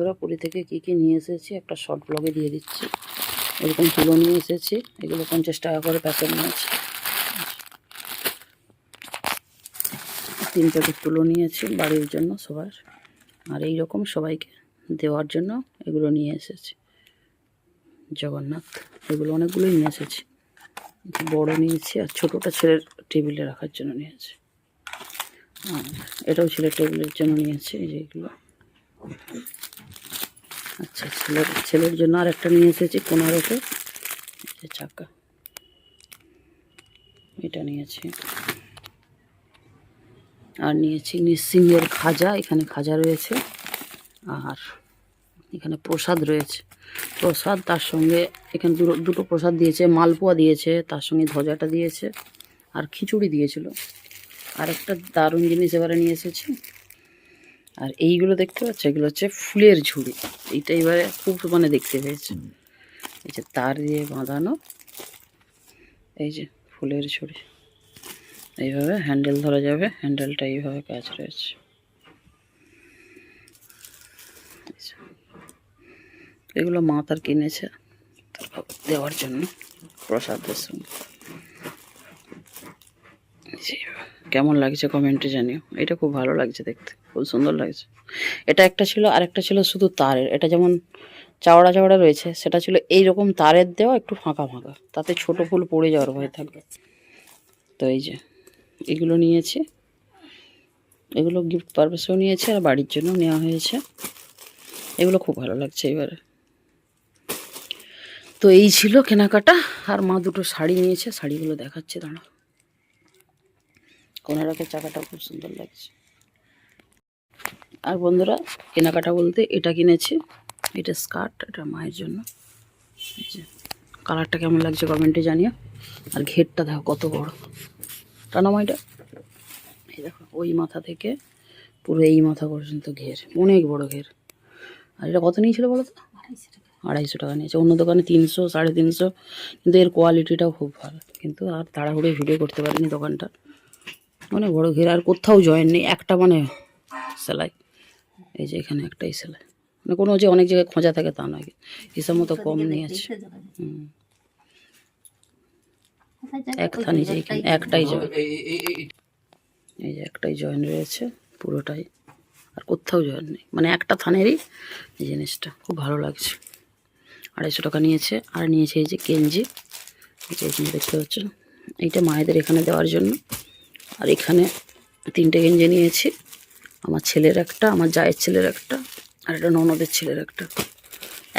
বন্ধুরা পুরী থেকে কি কি নিয়ে এসেছি একটা শর্ট ব্লগে দিয়ে দিচ্ছি। এরকম তুলো নিয়ে এসেছি, এগুলো 50 টাকা করে প্যাকেট নিয়েছি। 3 প্যাকেট তুলো নিয়েছি বাড়ির জন্য সবার, আর এই রকম সবাইকে দেওয়ার জন্য এগুলো নিয়ে এসেছি। জগন্নাথ এগুলো অনেকগুলোই নিয়ে এসেছি, বড় নিয়েছি আর ছোটোটা ছেলের টেবিলে রাখার জন্য নিয়েছি, আর এটাও ছেলের টেবিলের জন্য নিয়েছি। এই যে এগুলো আচ্ছা ছেলের জন্য আর একটা নিয়ে এসেছি 15তে চাকা, এটা নিয়েছি। আর নিয়েছি নিঃসিংহের খাজা, এখানে খাজা রয়েছে, আর এখানে প্রসাদ রয়েছে। প্রসাদ তার সঙ্গে এখানে দুটো প্রসাদ দিয়েছে, মালপোয়া দিয়েছে, তার সঙ্গে ধ্বজাটা দিয়েছে, আর খিচুড়ি দিয়েছিল। আর একটা দারুণ জিনিস এবারে নিয়ে এসেছি, আর এইগুলো দেখতে পাচ্ছ, এগুলো হচ্ছে ফুলের ঝুড়ি। এইটা এবারে খুব মানে দেখতে পেয়েছে, এই যে তার দিয়ে বাঁধানো, এই যে ফুলের ঝুড়ি, এইভাবে হ্যান্ডেল ধরা যাবে, হ্যান্ডেলটা এইভাবে কাজ রয়েছে। এগুলো মা তার কিনেছে দেওয়ার জন্য প্রসাদের সঙ্গে। কেমন লাগছে কমেন্টে জানিও, এটা খুব ভালো লাগছে দেখতে, খুব সুন্দর লাগছে। এটা একটা ছিল, আর একটা ছিল শুধু তারের, এটা যেমন চাওড়া চাওড়া রয়েছে, সেটা ছিল এইরকম তারের দেওয়া, একটু ফাঁকা ফাঁকা, তাতে ছোট ফুল পড়ে যাওয়ার ভয় থাকবে। তো এই যে এগুলো নিয়েছি, এগুলো গিফট পারপাসেও নিয়েছে আর বাড়ির জন্য নেওয়া হয়েছে। এগুলো খুব ভালো লাগছে এবারে। তো এই ছিল কেনাকাটা। আর মা দুটো শাড়ি নিয়েছে, শাড়িগুলো দেখাচ্ছে দাঁড়া। কোনারকের চাকাটা খুব সুন্দর লাগছে। আর বন্ধুরা কেনাকাটা বলতে এটা কিনেছি, এটা স্কার্ট, এটা মায়ের জন্য। এই যে কালারটা কেমন লাগছে কমেন্টে জানিও। আর ঘেরটা দেখো কত বড়, টানামাইটা এই দেখো, ওই মাথা থেকে পুরো এই মাথা পর্যন্ত ঘের, অনেক বড় ঘের। আর এটা কত নিয়েছিল বলো তো? 250 টাকা নিয়েছে। অন্য দোকানে 300 350, কিন্তু এর কোয়ালিটিটাও খুব ভালো। কিন্তু আর তাড়াহুড়ো ভিডিও করতে পারিনি দোকানটা, অনেক বড় ঘের, আর কোথাও জয়েন নেই, একটা মানে সেলাই। এই যে এখানে একটাই সেলাই, মানে কোনো যে অনেক জায়গায় খোঁজা থাকে তা নয়, হিসাব মতো কম নিয়েছে। এক থানি যে এখানে একটাই জয়েন, এই যে একটাই জয়েন রয়েছে পুরোটাই, আর কোথাও জয়েন নেই, মানে একটা থানেরই এই জিনিসটা খুব ভালো লাগছে। 250 টাকা নিয়েছে। আর নিয়েছে এই যে গেঞ্জি, এখানে দেখতে পাচ্ছেন, এইটা মায়েদের এখানে দেওয়ার জন্য। আর এখানে 3টে গেঞ্জি নিয়েছি, আমার ছেলের একটা, আমার জায়ের ছেলের একটা, আর একটা ননদের ছেলের একটা।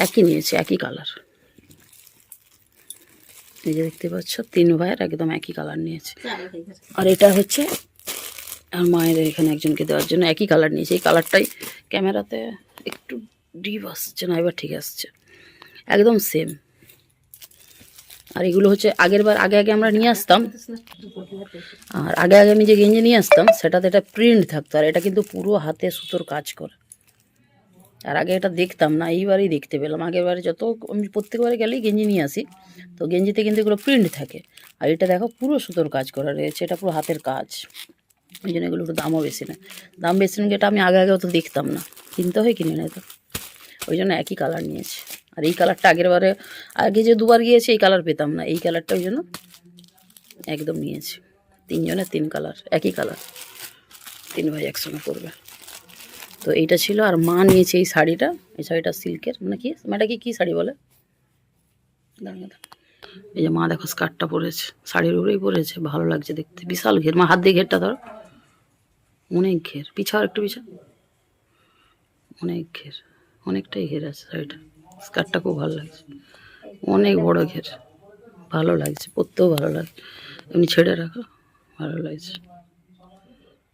একই নিয়েছি, একই কালার। এই যে দেখতে পাচ্ছ 3 ভাইয়ের একদম একই কালার নিয়েছে। আর এটা হচ্ছে আর মায়েদের এখানে একজনকে দেওয়ার জন্য একই কালার নিয়েছে। এই কালারটাই ক্যামেরাতে একটু ডিপ আসছে না, এবার ঠিক আসছে, একদম সেম। আর এগুলো হচ্ছে আগে আমরা নিয়ে আসতাম, আর আগে আমি যে গেঞ্জি নিয়ে আসতাম সেটাতে এটা প্রিন্ট থাকতো, আর এটা কিন্তু পুরো হাতে সুতোর কাজ করে। আর আগে এটা দেখতাম না, এইবারই দেখতে পেলাম। আগেরবারে যত আমি প্রত্যেকবারে গেলেই গেঞ্জি নিয়ে আসি, তো গেঞ্জিতে কিন্তু এগুলো প্রিন্ট থাকে, আর এটা দেখো পুরো সুতোর কাজ করা রয়েছে, এটা পুরো হাতের কাজ। ওই জন্য এগুলো একটু দামও বেশি না, দাম বেশি না, যেটা আমি আগে অত দেখতাম না, কিনতে হয় কিনে নেয় তো, ওই জন্য একই কালার নিয়েছি। আর এই কালারটা আগে যে 2বার গিয়েছি এই কালার পেতাম না, এই কালারটা ওই জন্য একদম নিয়েছি। 3 জনের 3 কালার, একই কালার, 3 ভাই একসঙ্গে পরবে। তো এইটা ছিল। আর মা নিয়েছে এই শাড়িটা, এই শাড়িটা সিল্কের, মানে কি এটাকে কী শাড়ি বলে, এই যে মা দেখো স্কার্টটা পরেছে, শাড়ির উপরেই পরেছে, ভালো লাগছে দেখতে, বিশাল ঘের। মা হাত দিয়ে ঘেরটা ধরো, অনেক ঘের, পিছাও একটু পিছা, অনেক ঘের, অনেকটাই ঘের আছে শাড়িটা। স্কার্টটা খুব ভালো লাগছে, অনেক বড় ঘের, ভালো লাগছে, পরতেও ভালো লাগছে, এমনি ছেড়ে রাখো, ভালো লাগছে,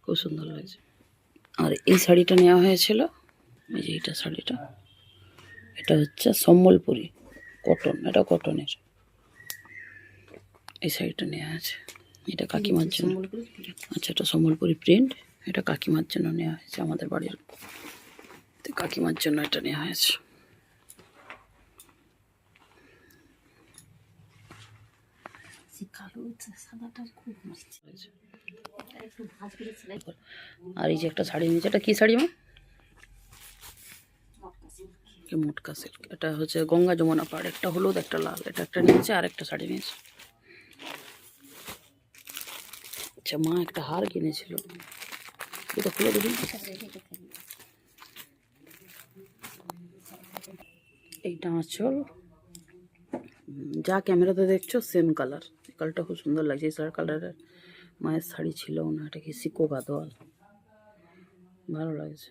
খুব সুন্দর লাগছে। আর এই শাড়িটা নেওয়া হয়েছিল, এই যে এইটা শাড়িটা, এটা হচ্ছে সম্বলপুরি কটন, এটা কটনের। এই শাড়িটা নেওয়া আছে, এটা কাকিমার জন্য। আচ্ছা, এটা সম্বলপুরি প্রিন্ট, এটা কাকিমার জন্য নেওয়া হয়েছে, আমাদের বাড়ির কাকিমার জন্য এটা নেওয়া হয়েছে। আর এই যে একটা শাড়ি নিয়েছে, এটা কি শাড়ি মা? কি মোটকা সিল্ক, এটা হচ্ছে গঙ্গা যমুনা পাড়, একটা হলুদ একটা লাল, এটা একটা নিয়েছে আর একটা শাড়ি নিয়েছে। আচ্ছা মা একটা হার কিনেছিল, এটা খুলে দেখি। এইটা আঁচল, যা ক্যামেরাতে দেখছো সেম কালার, কালারটা খুব সুন্দর লাগছে। এই কালারের মায়ের শাড়ি ছিল না, এটা কি সিকো গাদোয়াল, ভালো লাগছে।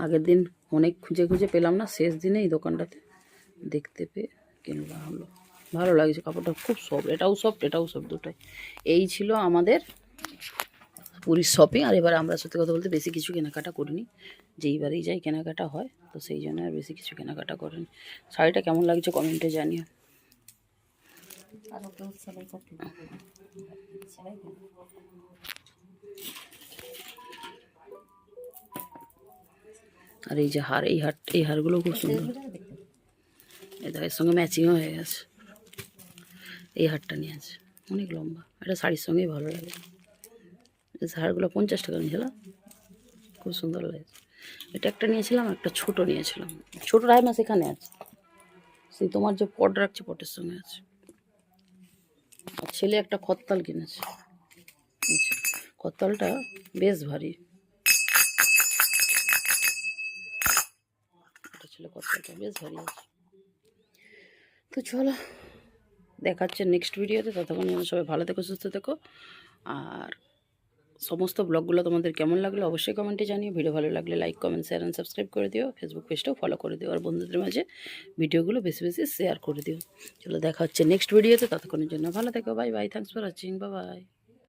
আগের দিন অনেক খুঁজে খুঁজে পেলাম না, শেষ দিনে এই দোকানটাতে দেখতে পেয়ে কিনবা হলো। ভালো লাগছে কাপড়টা, খুব সফট, এটাও সফট এটাও সফট দুটাই। এই ছিল আমাদের পুরীর শপিং। আর এবার আমরা সত্যি কথা বলতে বেশি কিছু কেনাকাটা করিনি, যেইবারেই যাই কেনাকাটা হয়, তো সেই জন্য আর বেশি কিছু কেনাকাটা করিনি। শাড়িটা কেমন লাগছে কমেন্টে জানিও। আর এই যে হার, এই হারগুলো খুব সুন্দর, এর সঙ্গে ম্যাচিংও হয়ে গেছে। এই হারটা নিয়ে আছে, অনেক লম্বা, এটা শাড়ির সঙ্গেই ভালো লাগে। এই হারগুলো 50 টাকা নিয়েছিলাম, খুব সুন্দর লাগছে। এটা একটা নিয়েছিলাম, একটা ছোট নিয়েছিলাম, ছোট রায়মা সেখানে আছে, সেই তোমার যে পট রাখছে পটের সঙ্গে আছে। আর ছেলে একটা খত্তাল কিনেছে, খত্তালটা বেশ ভারী, ছেলে খত্তালটা বেশ ভারী আছে। তো চলো দেখাচ্ছে নেক্সট ভিডিওতে, ততক্ষণ সবাই ভালো থেকো সুস্থ থেকো। আর সমস্ত ব্লগগুলো তোমাদের কেমন লাগলো অবশ্যই কমেন্টে জানিও। ভিডিও ভালো লাগলে like comment share and subscribe করে দিও। ফেসবুক পেজটাও ফলো করে দিও, আর বন্ধুদের মাঝে ভিডিওগুলো বেশি বেশি শেয়ার করে দিও। চলো দেখা হচ্ছে নেক্সট ভিডিওতে, ততক্ষণের জন্য ভালো থেকো, bye bye, thanks for watching, bye bye.